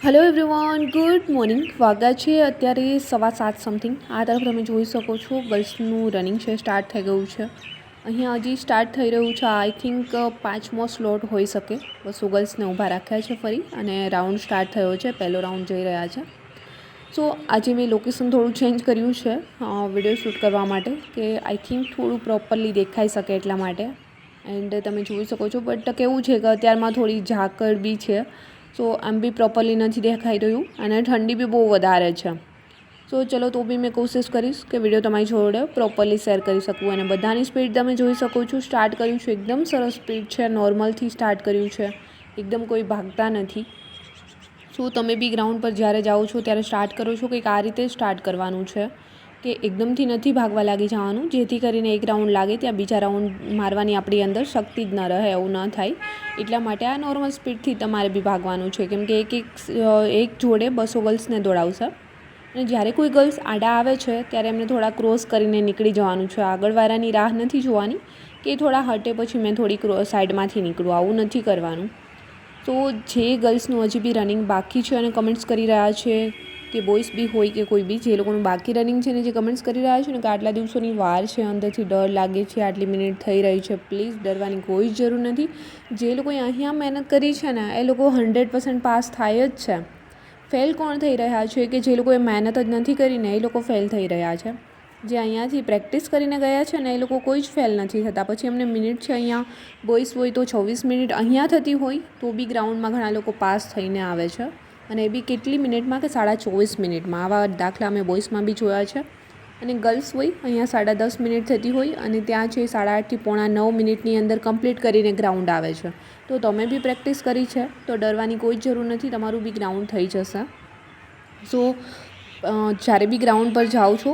Hello everyone, good morning. વાગ્યા છે અત્યારે 7:15 સમથિંગ. આ તરફ તમે જોઈ શકો છો ગર્લ્સનું રનિંગ છે, સ્ટાર્ટ થઈ ગયું છે. અહીંયા હજી સ્ટાર્ટ થઈ રહ્યું છે. આઈ થિંક 5મો સ્લોટ હોઈ શકે. બસો ગર્લ્સને ઊભા રાખ્યા છે ફરી અને રાઉન્ડ સ્ટાર્ટ થયો છે. પહેલો રાઉન્ડ જઈ રહ્યા છે. સો આજે મેં લોકેશન થોડું ચેન્જ કર્યું છે વિડીયો શૂટ કરવા માટે, કે આઈ થિંક થોડું પ્રોપરલી દેખાઈ શકે એટલા માટે. એન્ડ તમે જોઈ શકો છો, બટ કેવું છે કે અત્યારમાં થોડી ઝાકળ બી છે. સો આમ બી પ્રોપરલી નથી દેખાઈ રહ્યું અને ઠંડી બી બહુ વધારે છે. સો ચલો, તો બી મેં કોશિશ કરીશ કે વિડીયો તમારી જોડે પ્રોપરલી શેર કરી શકું. અને બધાની સ્પીડ તમે જોઈ શકો છો. સ્ટાર્ટ કર્યું છે, એકદમ સરસ સ્પીડ છે. નોર્મલથી સ્ટાર્ટ કર્યું છે, એકદમ કોઈ ભાગતા નથી. સો તમે બી ગ્રાઉન્ડ પર જ્યારે જાઓ છો ત્યારે સ્ટાર્ટ કરો છો કંઈક આ રીતે સ્ટાર્ટ કરવાનું છે, કે એકદમથી નથી ભાગવા લાગી જવાનું, જેથી કરીને એક રાઉન્ડ લાગે ત્યાં બીજા રાઉન્ડ મારવાની આપણી અંદર શક્તિ જ ન રહે, એવું ન થાય. એટલા માટે આ નોર્મલ સ્પીડથી તમારે બી ભાગવાનું છે, કેમ કે એક જોડે 200 ગર્લ્સને દોડાવશે. અને જ્યારે કોઈ ગર્લ્સ આડા આવે છે ત્યારે એમને થોડા ક્રોસ કરીને નીકળી જવાનું છે. આગળવાળાની રાહ નથી જોવાની કે થોડા હટે પછી મેં થોડી સાઈડમાંથી નીકળું, આવું નથી કરવાનું. તો જે ગર્લ્સનું હજી બી રનિંગ બાકી છે અને કમેન્ટ્સ કરી રહ્યા છે, કે બોಯ್સ બી હોય કે કોઈ બી, જે લોકોનું બાકી રનિંગ છે ને જે કમેન્ટ્સ કરી રહ્યા છે ને કે આટલા દિવસોની વાર છે, અંદરથી ડર લાગે છે, આટલી મિનિટ થઈ રહી છે, પ્લીઝ ડરવાની કોઈ જ જરૂર નથી. જે લોકોએ અહીંયા મહેનત કરી છે ને એ લોકો 100% પાસ થાય જ છે. ફેલ કોણ થઈ રહ્યા છે કે જે લોકોએ મહેનત જ નથી કરીને એ લોકો ફેલ થઈ રહ્યા છે. જે અહીંયાથી પ્રેક્ટિસ કરીને ગયા છે ને એ લોકો કોઈ જ ફેલ નથી થતા. પછી એમને મિનિટ છે અહીંયા બોಯ್સ હોય તો 26 મિનિટ અહીંયા થતી હોય તો બી ગ્રાઉન્ડમાં ઘણા લોકો પાસ થઈને આવે છે. અને એ બી કેટલી મિનિટમાં, કે 24.5 મિનિટમાં. આવા દાખલા અમે બોയ്સમાં બી જોયા છે. અને ગર્લ્સ હોય અહીંયા 10.5 મિનિટ થતી હોય અને ત્યાં છે 8:30 થી 8:45 મિનિટની અંદર કમ્પ્લીટ કરીને ગ્રાઉન્ડ આવે છે. તો તમે બી પ્રેક્ટિસ કરી છે તો ડરવાની કોઈ જ જરૂર નથી, તમારું બી ગ્રાઉન્ડ થઈ જશે. સો જ્યારે બી ગ્રાઉન્ડ પર જાઓ છો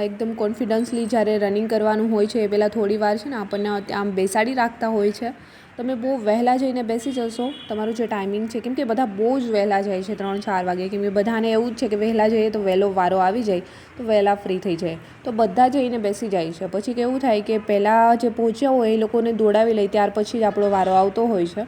એકદમ કોન્ફિડન્સલી જ્યારે રનિંગ કરવાનું હોય છે એ પહેલાં થોડી વાર છે ને આપણને આમ બેસાડી રાખતા હોય છે. તમે બહુ વહેલા જઈને બેસી જશો, તમારું જે ટાઈમિંગ છે, કેમ કે બધા બહુ જ વહેલા જાય છે 3-4 વાગે, કેમ કે બધાને એવું જ છે કે વહેલા જઈએ તો વહેલો વારો આવી જાય તો વહેલા ફ્રી થઈ જાય. તો બધા જઈને બેસી જાય છે. પછી કેવું થાય કે પહેલાં જે પહોંચ્યા હોય એ લોકોને દોડાવી લઈ, ત્યાર પછી જ આપણો વારો આવતો હોય છે.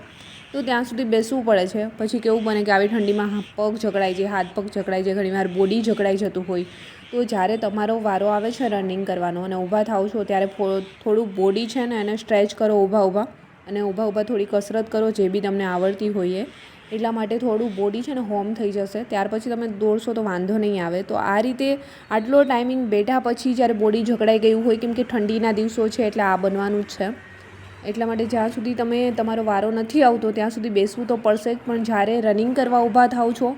તો ત્યાં સુધી બેસવું પડે છે. પછી કેવું બને કે આવી ઠંડીમાં પગ જકડાઈ જાય, હાથ પગ જકડાઈ જાય, ઘણીવાર બોડી જકડાઈ જતું હોય. તો જ્યારે તમારો વારો આવે છે રનિંગ કરવાનો અને ઊભા થાવ છો ત્યારે થોડું બોડી છે ને એને સ્ટ્રેચ કરો ઊભા અને ઊભા થોડી કસરત કરો, જે બી તમને આવડતી હોય એ. એટલા માટે થોડું બોડી છે ને હોમ થઈ જશે. ત્યાર પછી તમે દોડશો તો વાંધો નહીં આવે. તો આ રીતે આટલો ટાઈમિંગ બેઠા પછી જ્યારે બોડી જકડાઈ ગયું હોય, કેમ કે ઠંડીના દિવસો છે એટલે આ બનવાનું જ છે. એટલા માટે જ્યાં સુધી તમારો વારો નથી આવતો ત્યાં સુધી બેસવું તો પડશે જ. પણ જ્યારે રનિંગ કરવા ઊભા થાવ છો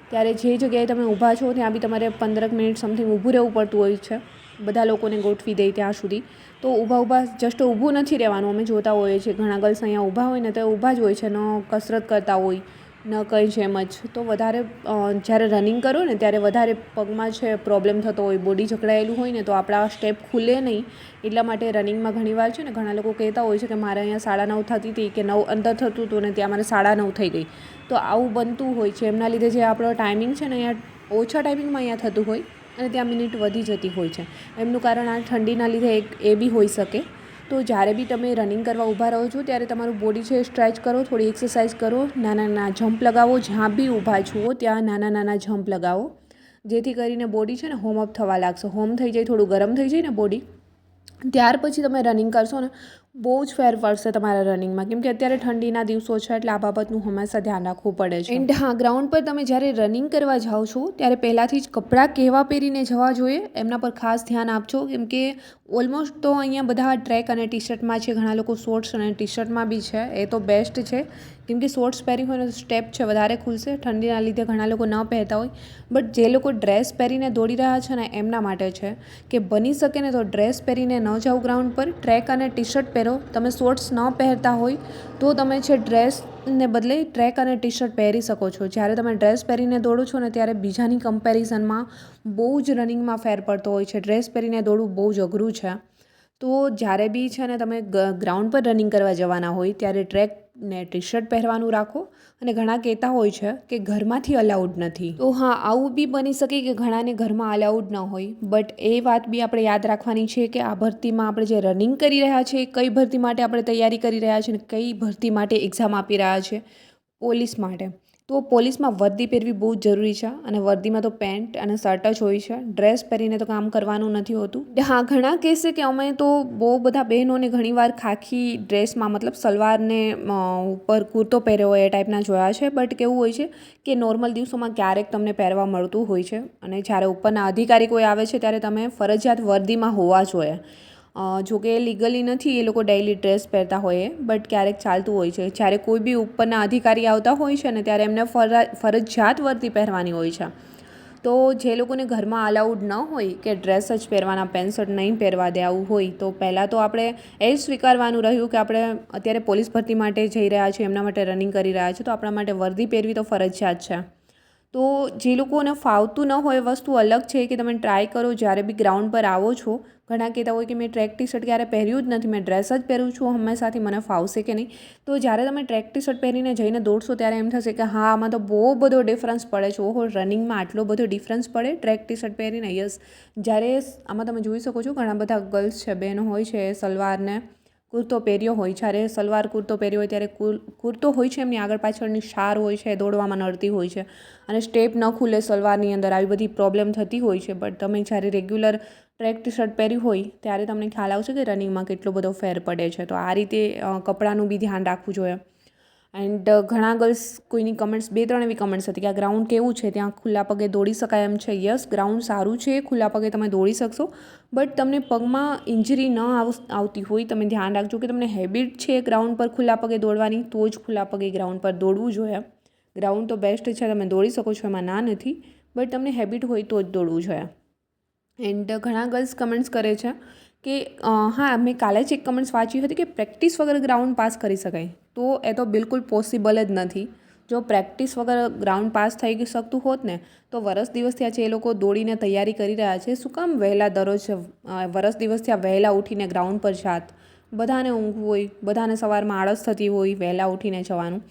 ત્યારે જે જગ્યાએ તમે ઊભા છો ત્યાં બી તમારે 15 મિનિટ સમથિંગ ઊભું રહેવું પડતું હોય છે, બધા લોકોને ગોઠવી દે ત્યાં સુધી. તો ઊભા જસ્ટ ઊભું નથી રહેવાનું. અમે જોતા હોઈએ છીએ ઘણા ગર્લ્સ અહીંયા ઊભા હોય ને તો ઊભા જ હોય છે, ન કસરત કરતા હોય ન કંઈ જેમ જ. તો વધારે જ્યારે રનિંગ કરો ને ત્યારે વધારે પગમાં છે પ્રોબ્લેમ થતો હોય, બોડી જકડાયેલું હોય ને તો આપણા સ્ટેપ ખુલે નહીં. એટલા માટે રનિંગમાં ઘણીવાર છે ને ઘણા લોકો કહેતા હોય છે કે મારે અહીંયા 9:30 થતી હતી કે 9 અંદર થતું હતું ને ત્યાં મારે 9:30 થઈ ગઈ. તો આવું બનતું હોય છે. એમના લીધે જે આપણો ટાઈમિંગ છે ને અહીંયા ઓછા ટાઈમિંગમાં અહીંયા થતું હોય અને ત્યાં મિનિટ વધી જતી હોય છે. એમનું કારણ આ ઠંડીના લીધે એ બી હોઈ શકે. તો જ્યારે બી તમે રનિંગ કરવા ઊભા રહો છો ત્યારે તમારું બોડી છે સ્ટ્રેચ કરો, થોડી એક્સરસાઇઝ કરો, નાના જમ્પ લગાવો. જ્યાં બી ઊભા છો ત્યાં નાના જમ્પ લગાવો, જેથી કરીને બોડી છે ને હોમઅપ થવા લાગશે. હોમ થઈ જાય, થોડું ગરમ થઈ જાય ને બોડી, ત્યાર પછી તમે રનિંગ કરશો ને બહુ જ ફેર પડશે તમારા રનિંગમાં. કેમ કે અત્યારે ઠંડીના દિવસો છે એટલે આ બાબતનું હંમેશા ધ્યાન રાખવું પડે છે. એન્ડ હા, ગ્રાઉન્ડ પર તમે જ્યારે રનિંગ કરવા જાઓ છો ત્યારે પહેલાંથી જ કપડાં કેવા પહેરીને જવા જોઈએ એમના પર ખાસ ધ્યાન આપજો. કેમ કે ઓલમોસ્ટ તો અહીંયા બધા ટ્રેક અને ટી શર્ટમાં છે, ઘણા લોકો શોર્ટ્સ અને ટી શર્ટમાં બી છે. એ તો બેસ્ટ છે, કેમ કે શોર્ટ્સ પહેરી હોય ને તો સ્ટેપ છે વધારે ખુલશે. ઠંડીના લીધે ઘણા લોકો ન પહેરતા હોય. બટ જે લોકો ડ્રેસ પહેરીને દોડી રહ્યા છે ને એમના માટે છે કે બની શકે ને તો ડ્રેસ પહેરીને ન જાઓ ગ્રાઉન્ડ પર, ટ્રેક અને ટી શર્ટ પહેરો. તમે શોર્ટ્સ ન પહેરતા હોય તો તમે છે ડ્રેસને બદલે ટ્રેક અને ટી શર્ટ પહેરી શકો છો. જ્યારે તમે ડ્રેસ પહેરીને દોડો છો ને ત્યારે બીજાની કમ્પેરિઝનમાં બહુ જ રનિંગમાં ફેર પડતો હોય છે. ડ્રેસ પહેરીને દોડવું બહુ જ અઘરું છે. તો જ્યારે બી છે ને તમે ગ્રાઉન્ડ પર રનિંગ કરવા જવાના હોય ત્યારે ટ્રેક ને ટી શર્ટ પહેરવાનું રાખો. અને ઘણા કહેતા હોય છે કે ઘરમાંથી અલાઉડ નથી. તો હા, આવું બી બની શકે કે ઘણાને ઘરમાં અલાઉડ ન હોય. બટ એ વાત બી આપણે યાદ રાખવાની છે કે આ ભરતીમાં આપણે જે રનિંગ કરી રહ્યા છીએ, કઈ ભરતી માટે આપણે તૈયારી કરી રહ્યા છીએ ને કઈ ભરતી માટે એક્ઝામ આપી રહ્યા છીએ. પોલીસ માટે. તો પોલીસમાં વર્દી પહેરવી બહુ જ જરૂરી છે અને વર્દીમાં તો પેન્ટ અને શર્ટ જ હોય છે. ડ્રેસ પહેરીને તો કામ કરવાનું નથી હોતું. હા, ઘણા કહેશે કે અમે તો બહુ બધા બહેનોને ઘણીવાર ખાખી ડ્રેસમાં મતલબ સલવારને ઉપર કુર્તો પહેર્યો હોય એ ટાઈપના જોયા છે. બટ કેવું હોય છે કે નોર્મલ દિવસોમાં ક્યારેક તમને પહેરવા મળતું હોય છે અને જ્યારે ઉપરના અધિકારી કોઈ આવે છે ત્યારે તમે ફરજિયાત વર્દીમાં હોવા જોઈએ. જો કે લીગલી નથી, એ લોકો ડેઇલી ડ્રેસ પહેરતા હોય બટ ક્યારેક ચાલતું હોય છે. જ્યારે કોઈ બી ઉપરના અધિકારી આવતા હોય છે ને ત્યારે એમને ફરજિયાત વર્દી પહેરવાની હોય છે. તો જે લોકોને ઘરમાં અલાઉડ ન હોય કે ડ્રેસ જ પહેરવાના, પેન્ટ શર્ટ નહીં પહેરવા દે આવું હોય, તો પહેલાં તો આપણે એ જ સ્વીકારવાનું રહ્યું કે આપણે અત્યારે પોલીસ ભરતી માટે જઈ રહ્યા છીએ, એમના માટે રનિંગ કરી રહ્યા છીએ, તો આપણા માટે વર્દી પહેરવી તો ફરજિયાત છે. તો જે લોકોને ફાવતું ન હોય વસ્તુ અલગ છે કે તમે ટ્રાય કરો. જ્યારે બી ગ્રાઉન્ડ પર આવો છો, ઘણા કહેતા હોય કે મેં ટ્રેક ટી શર્ટ ક્યારે પહેર્યું જ નથી, મેં ડ્રેસ જ પહેરું છું હંમેશાથી, મને ફાવશે કે નહીં. તો જ્યારે તમે ટ્રેક ટી શર્ટ પહેરીને જઈને દોડશો ત્યારે એમ થશે કે હા, આમાં તો બહુ બધો ડિફરન્સ પડે છે. ઓહો, રનિંગમાં આટલો બધો ડિફરન્સ પડે ટ્રેક ટી શર્ટ પહેરીને. યસ, જ્યારે આમાં તમે જોઈ શકો છો ઘણા બધા ગર્લ્સ છે, બહેનો હોય છે, સલવારને કુર્તો પહેર્યો હોય. જ્યારે સલવાર કુર્તો પહેર્યો હોય ત્યારે કુર્તો હોય છે એમની આગળ પાછળની શાર હોય છે, દોડવામાં નડતી હોય છે અને સ્ટેપ ન ખુલે સલવારની અંદર, આવી બધી પ્રોબ્લેમ થતી હોય છે. બટ તમે જ્યારે રેગ્યુલર ટ્રેક ટી શર્ટ પહેર્યું હોય ત્યારે તમને ખ્યાલ આવશે કે રનિંગમાં કેટલો બધો ફેર પડે છે. તો આ રીતે કપડાનું બી ધ્યાન રાખવું જોઈએ. એન્ડ ઘણા ગર્લ્સ કોઈની કમેન્ટ્સ, 2-3 એવી કમેન્ટ્સ હતી કે આ ગ્રાઉન્ડ કેવું છે, ત્યાં ખુલ્લા પગે દોડી શકાય એમ છે. યસ, ગ્રાઉન્ડ સારું છે, ખુલ્લા પગે તમે દોડી શકશો. બટ તમને પગમાં ઇન્જરી ન આવતી હોય, તમે ધ્યાન રાખજો કે તમને હેબિટ છે ગ્રાઉન્ડ પર ખુલ્લા પગે દોડવાની, તો જ ખુલ્લા પગે ગ્રાઉન્ડ પર દોડવું જોઈએ. ગ્રાઉન્ડ તો બેસ્ટ છે, તમે દોડી શકો છો, એમાં ના નથી, બટ તમને હેબિટ હોય તો જ દોડવું જોઈએ. એન્ડ ઘણા ગર્લ્સ કમેન્ટ્સ કરે છે કે હા, મેં કાલે જ એક કમેન્ટ્સ વાંચી હતી કે પ્રેક્ટિસ વગર ગ્રાઉન્ડ પાસ કરી શકાય. તો એ તો બિલકુલ પોસિબલ જ નથી. જો પ્રેક્ટિસ વગર ગ્રાઉન્ડ પાસ થઈ શકતું હોત ને, તો વરસ દિવસથી આજે એ લોકો દોડીને તૈયારી કરી રહ્યા છે. શું કામ વહેલા દરરોજ વરસ દિવસથી આ વહેલા ઉઠીને ગ્રાઉન્ડ પર જાત? બધાને ઊંઘ હોય, બધાને સવારમાં આળસ થતી હોય વહેલા ઉઠીને જવાનું.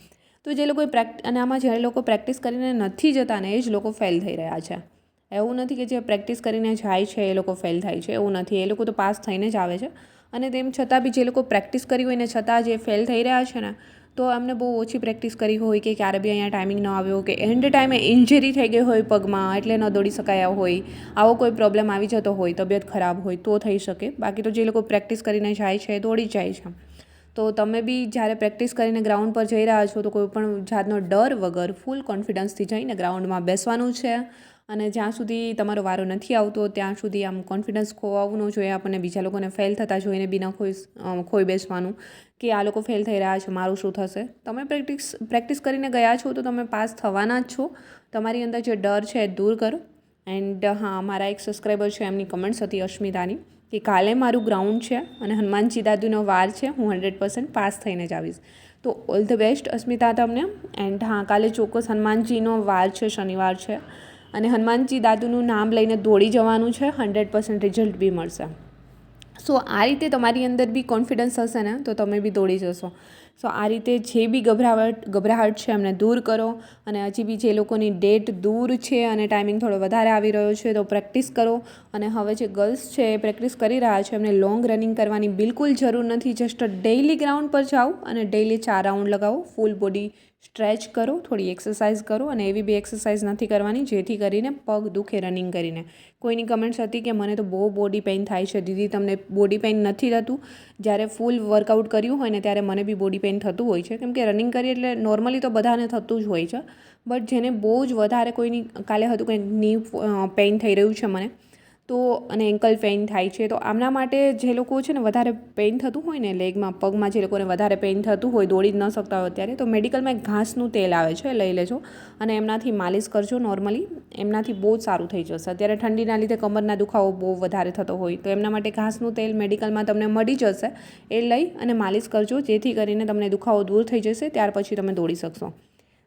તો જે લોકોએ અને આમાં જે લોકો પ્રેક્ટિસ કરીને નથી જતા ને, એ જ લોકો ફેલ થઈ રહ્યા છે. એવું નથી કે જે પ્રેક્ટિસ કરીને જાય છે એ લોકો ફેલ થાય છે, એવું નથી. એ લોકો તો પાસ થઈને જ આવે છે. અને તેમ છતાં બી જે લોકો પ્રેક્ટિસ કરી હોય ને છતાં જે ફેલ થઈ રહ્યા છે ને, તો એમને બહુ ઓછી પ્રેક્ટિસ કરી હોય કે ક્યારે બી અહીંયા ટાઈમિંગ ન આવ્યો, કે એન્ડ ટાઈમે ઇન્જરી થઈ ગઈ હોય પગમાં એટલે ન દોડી શકાયા હોય, આવો કોઈ પ્રોબ્લેમ આવી જતો હોય, તબિયત ખરાબ હોય તો થઈ શકે. બાકી તો જે લોકો પ્રેક્ટિસ કરીને જાય છે એ દોડી જાય છે. તો તમે બી જ્યારે પ્રેક્ટિસ કરીને ગ્રાઉન્ડ પર જઈ રહ્યા છો તો કોઈ પણ જાતનો ડર વગર ફૂલ કોન્ફિડન્સથી જઈને ગ્રાઉન્ડમાં બેસવાનું છે. અને જ્યાં સુધી તમારો વારો નથી આવતો ત્યાં સુધી આમ કોન્ફિડન્સ ખોવાવું ન જોઈએ. આપણને બીજા લોકોને ફેલ થતા જોઈને બી ખોઈ બેસવાનું કે આ લોકો ફેલ થઈ રહ્યા છે, મારું શું થશે. તમે પ્રેક્ટિસ કરીને ગયા છો તો તમે પાસ થવાના જ છો. તમારી અંદર જે ડર છે એ દૂર કરો. એન્ડ હા, મારા એક સબસ્ક્રાઈબર છે, એમની કમેન્ટ્સ હતી અશ્મિતાની કે કાલે મારું ગ્રાઉન્ડ છે અને હનુમાનજી દાદુનો વાર છે, હું 100% પાસ થઈને જ આવીશ. તો ઓલ ધ બેસ્ટ અસ્મિતા તમને. એન્ડ હા, કાલે ચોક્કસ હનુમાનજીનો વાર છે, શનિવાર છે, અને હનુમાનજી દાદુનું નામ લઈને દોડી જવાનું છે, 100% રિઝલ્ટ બી મળશે. સો આ રીતે તમારી અંદર બી કોન્ફિડન્સ હશે ને તો તમે બી દોડી જશો. સો આ રીતે જે બી ગભરાહટ છે એમને દૂર કરો. અને હજી બી જે લોકોની ડેટ દૂર છે અને ટાઈમિંગ થોડો વધારે આવી રહ્યો છે તો પ્રેક્ટિસ કરો. અને હવે જે ગર્લ્સ છે એ પ્રેક્ટિસ કરી રહ્યા છે, એમને લોંગ રનિંગ કરવાની બિલકુલ જરૂર નથી. જસ્ટ ડેઇલી ગ્રાઉન્ડ પર જાઓ અને ડેઇલી 4 રાઉન્ડ લગાવો, ફૂલ બોડી સ્ટ્રેચ કરો, થોડી એક્સરસાઇઝ કરો. અને એવી બી એક્સરસાઇઝ નથી કરવાની જેથી કરીને પગ દુખે રનિંગ કરીને. કોઈની કમેન્ટ્સ હતી કે મને તો બહુ બોડી પેઇન થાય છે. દીદી, તમને બોડી પેઇન નથી થતું? જ્યારે ફૂલ વર્કઆઉટ કર્યું હોય ને ત્યારે મને બી બોડી પેઇન થતું હોય છે, કેમ કે રનિંગ કરીએ એટલે નોર્મલી તો બધાને થતું જ હોય છે. બટ જેને બહુ જ વધારે, કોઈની કાલે હતું કંઈક ની પેઇન થઈ રહ્યું છે મને તો, અને એન્કલ પેઇન થાય છે, તો આમના માટે જે લોકો છે ને વધારે પેઇન થતું હોય ને લેગમાં, પગમાં, જે લોકોને વધારે પેઇન થતું હોય, દોડી જ ન શકતા હોય અત્યારે, તો મેડિકલમાં એક ઘાસનું તેલ આવે છે, લઈ લેજો અને એમનાથી માલિશ કરજો. નોર્મલી એમનાથી બહુ જ સારું થઈ જશે. અત્યારે ઠંડીના લીધે કમરના દુખાવો બહુ વધારે થતો હોય તો એમના માટે ઘાસનું તેલ મેડિકલમાં તમને મળી જશે, એ લઈ અને માલિશ કરજો જેથી કરીને તમને દુખાવો દૂર થઈ જશે. ત્યાર પછી તમે દોડી શકશો.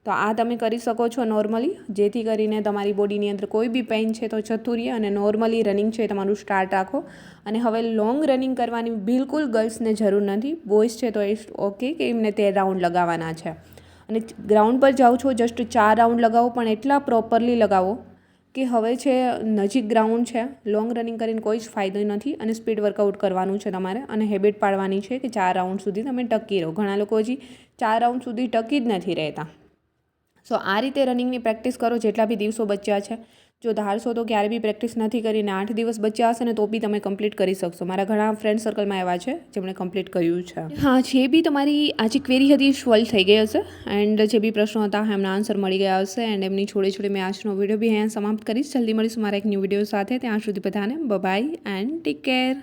તો આ તમે કરી શકો છો નોર્મલી, જેથી કરીને તમારી બોડીની અંદર કોઈ બી પેઇન છે તો જતું રહે અને નોર્મલી રનિંગ છે તમારું સ્ટાર્ટ રાખો. અને હવે લોંગ રનિંગ કરવાની બિલકુલ ગર્લ્સને જરૂર નથી. બોયઝ છે તો એ ઓકે કે એમને 13 રાઉન્ડ લગાવવાના છે. અને ગ્રાઉન્ડ પર જાઓ છો, જસ્ટ 4 રાઉન્ડ લગાવો, પણ એટલા પ્રોપરલી લગાવો કે હવે છે નજીક ગ્રાઉન્ડ છે. લોંગ રનિંગ કરીને કોઈ જ ફાયદો નથી. અને સ્પીડ વર્કઆઉટ કરવાનું છે તમારે અને હેબિટ પાડવાની છે કે 4 રાઉન્ડ સુધી તમે ટકી રહો. ઘણા લોકો હજી 4 રાઉન્ડ સુધી ટકી જ નથી રહેતા. સો આ રીતે રનિંગની પ્રેક્ટિસ કરો જેટલા બી દિવસો બચ્યા છે. જો ધારશો તો ક્યારે બી પ્રેક્ટિસ નથી કરીને 8 દિવસ બચ્યા હશે ને તો બી તમે કમ્પ્લીટ કરી શકશો. મારા ઘણા ફ્રેન્ડ સર્કલમાં એવા છે જેમણે કમ્પ્લીટ કર્યું છે. હા, જે બી તમારી આ જે ક્વેરી હતી સોલ્વ થઈ ગઈ હશે એન્ડ જે બી પ્રશ્નો હતા એમના આન્સર મળી ગયા હશે એન્ડ એમની જોડે મેં આજનો વિડીયો બી અહીંયા સમાપ્ત કરીશ. જલ્દી મળીશું મારા એક ન્યૂ વિડીયો સાથે. ત્યાં સુધી બધાને બાય એન્ડ ટેક કેર.